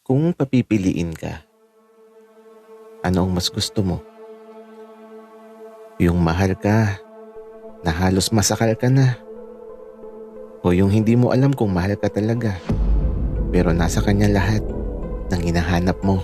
Kung papipiliin ka, ano ang mas gusto mo? Yung mahal ka na halos masakal ka na, o yung hindi mo alam kung mahal ka talaga pero nasa kanya lahat ng hinahanap mo?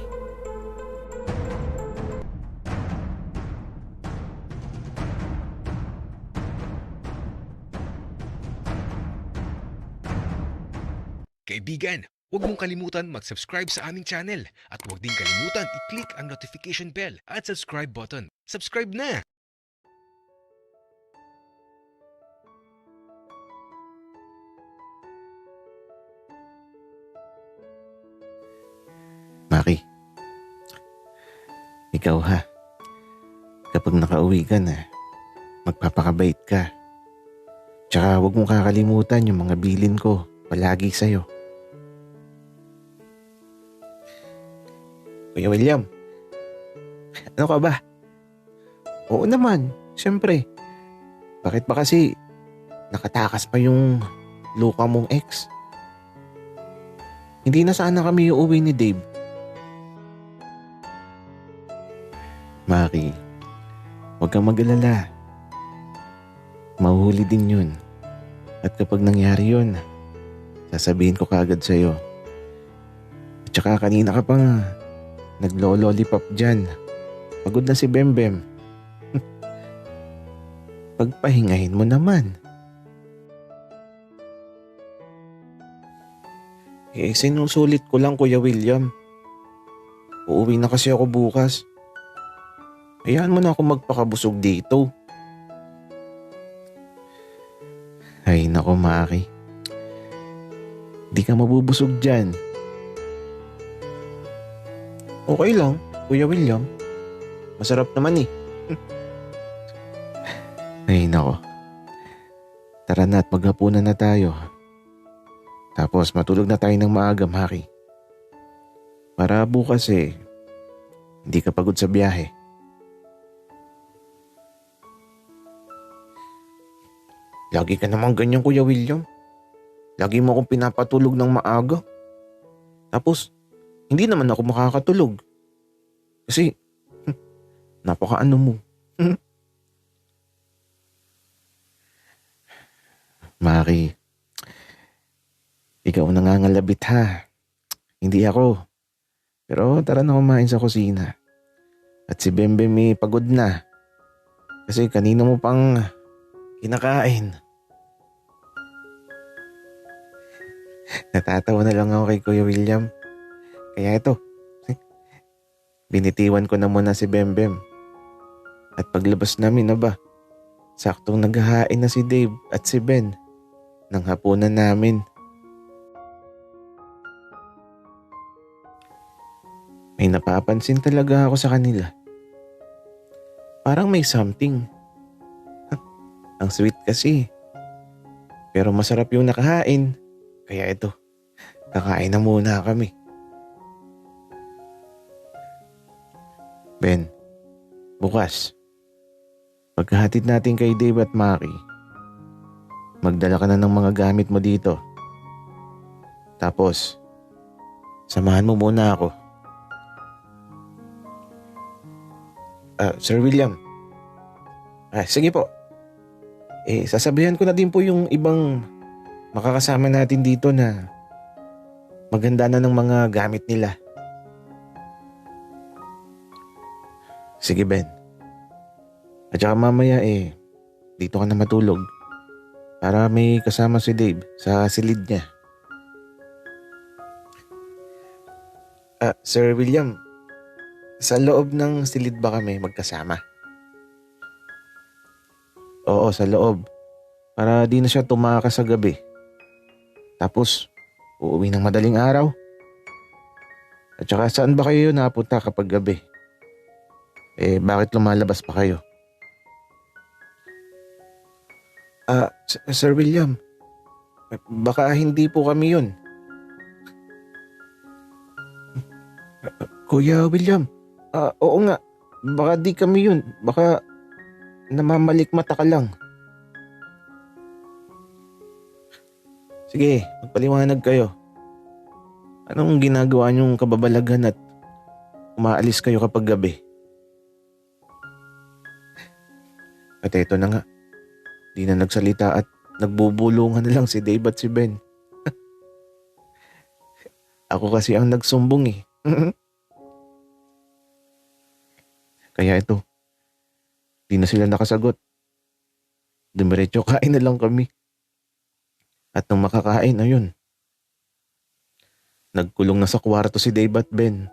Kaibigan, huwag mong kalimutan mag-subscribe sa aming channel at huwag din kalimutan i-click ang notification bell at subscribe button. Subscribe na! Maki, ikaw ha, kapag nakauwi ka na, magpapakabait ka. Tsaka huwag mong kakalimutan yung mga bilin ko palagi sa'yo. Kuya William, ano ka ba? Oo naman, syempre. Bakit ba kasi nakatakas pa yung luka mong ex? Hindi na sana kami uuwi ni Dave. Maki, huwag kang mag-alala. Mahuhuli din yun. At kapag nangyari yun, sasabihin ko kaagad sa'yo. At saka kanina ka pa nga, naglo-lollipop dyan. Pagod na si Bembem. Pagpahingahin mo naman. Sinusulit ko lang, Kuya William. Uuwi na kasi ako bukas. Hayaan mo na ako magpakabusog dito. Ay nako, Maki. Di ka mabubusog dyan. Okay lang, Kuya William. Masarap naman eh. Ay nako. Tara na at maghapunan na tayo. Tapos matulog na tayo ng maaga, Maki. Para bukas hindi ka pagod sa biyahe. Lagi ka naman ganyan, Kuya William. Lagi mo akong pinapatulog ng maaga. Tapos, hindi naman ako makakatulog. Kasi, napakaano mo. Maki, ikaw nangangalabit ha. Hindi ako. Pero tara na kumain sa kusina. At si Bembem pagod na. Kasi kanina mo pang kinakain. Natatawa na lang ako kay Kuya William. Kaya ito, binitiwan ko na muna si Bembem. At paglabas namin saktong naghahain na si Dave at si Ben ng hapunan namin. May napapansin talaga ako sa kanila. Parang may something. Ang sweet kasi. Pero masarap yung nakahain. Kaya ito, kakain na muna kami. Ben, bukas, pagkahatid natin kay Dave at Maki, magdala ka na ng mga gamit mo dito. Tapos, samahan mo muna ako. Sir William. Sige po. Sasabihan ko na din po yung ibang makakasama natin dito na maganda na ng mga gamit nila. Sige, Ben. At saka mamaya dito ka na matulog para may kasama si Dave sa silid niya. Sir William, sa loob ng silid ba kami magkasama? Oo, sa loob. Para di na siya tumakas sa gabi. Tapos, uuwi ng madaling araw. At saka saan ba kayo napunta kapag gabi? Bakit lumalabas pa kayo? Sir William, baka hindi po kami yun. Kuya William, oo nga, baka di kami yun. Baka namamalikmata ka lang. Sige, magpaliwanag kayo. Anong ginagawa niyong kababalaghan at umaalis kayo kapag gabi? At eto na nga, di na nagsalita at nagbubulungan na lang si Dave at si Ben. Ako kasi ang nagsumbong eh. Kaya ito, di na sila nakasagot. Dumiretso kain na lang kami. At nung makakain, ayun. Nagkulong na sa kwarto si Dave at Ben.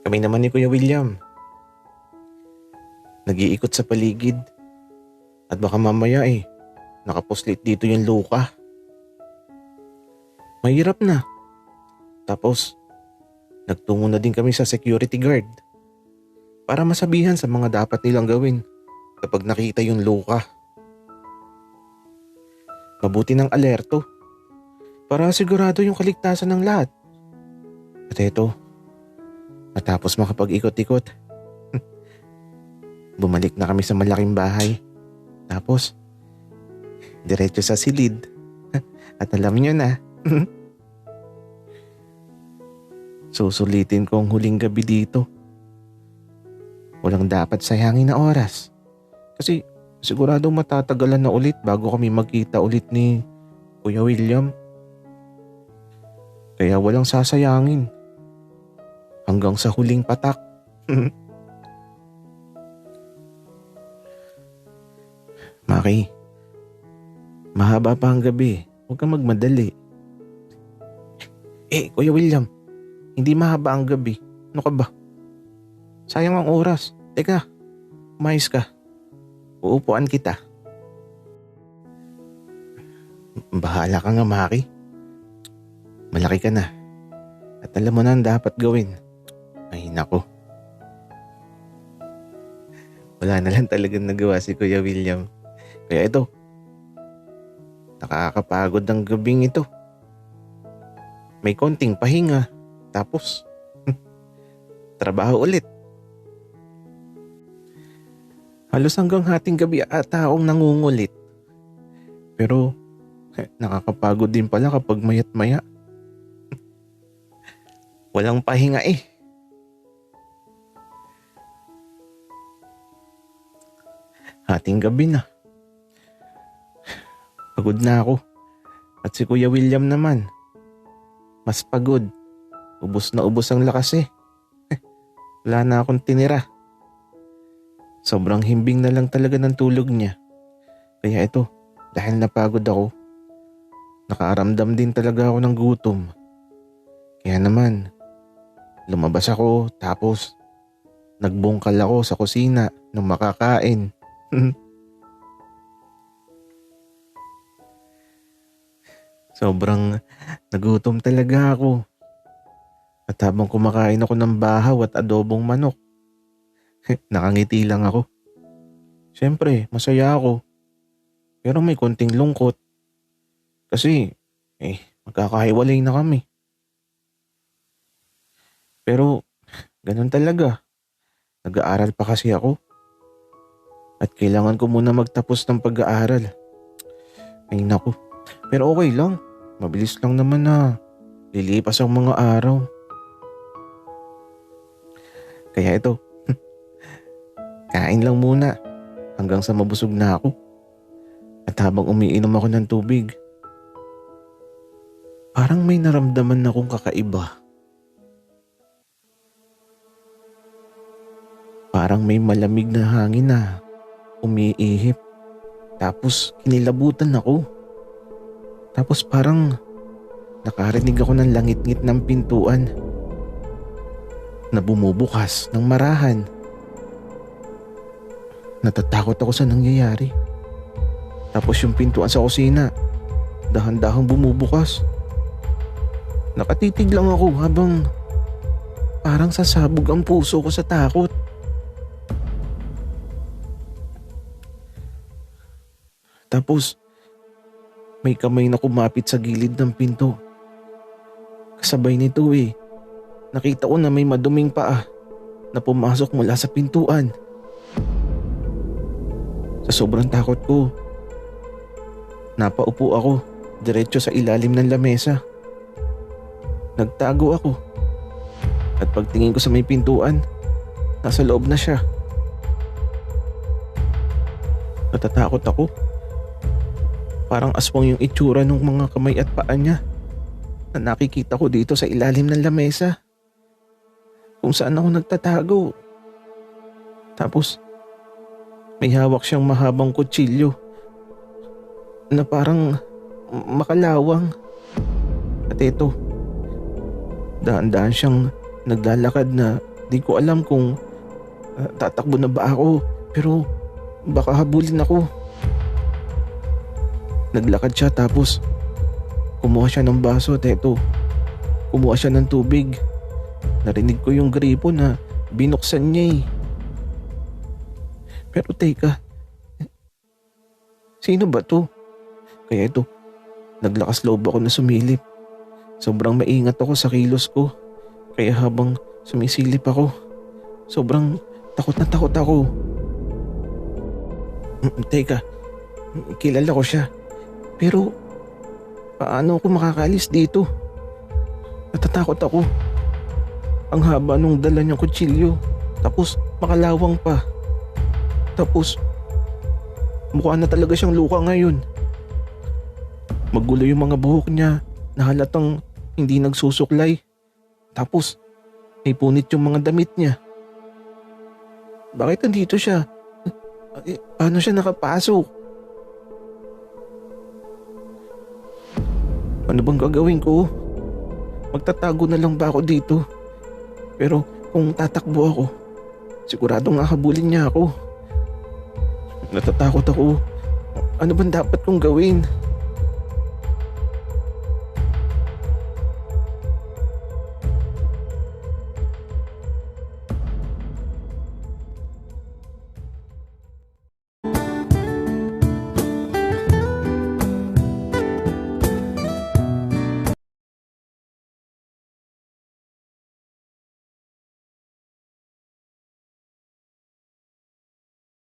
Kami naman ni Kuya William. Nag-iikot sa paligid. At baka mamaya nakapuslit dito yung luka. Mahirap na. Tapos, nagtungo na din kami sa security guard para masabihan sa mga dapat nilang gawin kapag nakita yung luka. Mabuti ng alerto para sigurado yung kaligtasan ng lahat. At eto, matapos makapag-ikot-ikot, bumalik na kami sa malaking bahay. Tapos, diretso sa silid. At alam nyo na, susulitin ko ang huling gabi dito. Walang dapat sayangin na oras. Kasi siguradong matatagalan na ulit bago kami magkita ulit ni Kuya William. Kaya walang sasayangin. Hanggang sa huling patak. Maki, mahaba pa ang gabi. Huwag kang magmadali. Kuya William, hindi mahaba ang gabi. Ano ka ba? Sayang ang oras. Teka, umayos ka. Uupuan kita. Bahala ka nga, Maki. Malaki ka na. At alam mo na ang dapat gawin. Ay, nako. Wala na lang talagang nagawa si Kuya William. Kaya ito, nakakapagod ang gabing ito. May konting pahinga. Tapos, trabaho ulit. Halos hanggang hating gabi ata akong nangungulit. Pero, nakakapagod din pala kapag mayat maya. Walang pahinga eh. Hating gabi na. Pagod na ako. At si Kuya William naman, mas pagod. Ubos na ubos ang lakas eh. Wala na akong tinira. Sobrang himbing na lang talaga ng tulog niya. Kaya ito, dahil napagod ako, nakaaramdam din talaga ako ng gutom. Kaya naman, lumabas ako tapos nagbungkal ako sa kusina nung makakain. Sobrang nagutom talaga ako. At habang kumakain ako ng bahaw at adobong manok, nakangiti lang ako. Siyempre, masaya ako. Pero may konting lungkot. Kasi, magkakahiwalay na kami. Pero, ganun talaga. Nag-aaral pa kasi ako. At kailangan ko muna magtapos ng pag-aaral. Ay naku. Pero okay lang. Mabilis lang naman na lilipas ang mga araw. Kaya ito, kain lang muna hanggang sa mabusog na ako. At habang umiinom ako ng tubig, parang may naramdaman akong kakaiba. Parang may malamig na hangin na umiihip. Tapos kinilabutan ako. Tapos parang nakarinig ako ng langit-ngit ng pintuan na bumubukas ng marahan. Natatakot ako sa nangyayari. Tapos yung pintuan sa kusina, dahan-dahang bumubukas. Nakatitig lang ako habang parang sasabog ang puso ko sa takot. Tapos, may kamay na kumapit sa gilid ng pinto. Kasabay nito nakita ko na may maduming paa na pumasok mula sa pintuan. Sa sobrang takot ko, napaupo ako diretso sa ilalim ng lamesa. Nagtago ako. At pagtingin ko sa may pintuan, nasa loob na siya. Natatakot ako. Parang aswang yung itsura ng mga kamay at paa niya na nakikita ko dito sa ilalim ng lamesa kung saan ako nagtatago. Tapos may hawak siyang mahabang kutsilyo na parang makalawang. At ito, daan-daan siyang naglalakad na di ko alam kung tatakbo na ba ako, pero baka habulin ako. Naglakad siya tapos kumuha siya ng baso at eto, kumuha siya ng tubig. Narinig ko yung gripo na binuksan niya eh. Pero teka, sino ba to? Kaya ito, naglakas loob ako na sumilip. Sobrang maingat ako sa kilos ko. Kaya habang sumisilip ako, sobrang takot na takot ako. Teka, kilala ko siya. Pero paano ako makakaalis dito? Natatakot ako. Ang haba nung dala niyang kutsilyo. Tapos makalawang pa. Tapos mukha na talaga siyang luka ngayon. Magulo yung mga buhok niya na halatang hindi nagsusuklay. Tapos may punit yung mga damit niya. Bakit nandito siya? Paano siya nakapasok? Ano bang gagawin ko? Magtatago na lang ba ako dito? Pero kung tatakbo ako, siguradong hahabulin niya ako. Natatakot ako. Ano bang dapat kong gawin?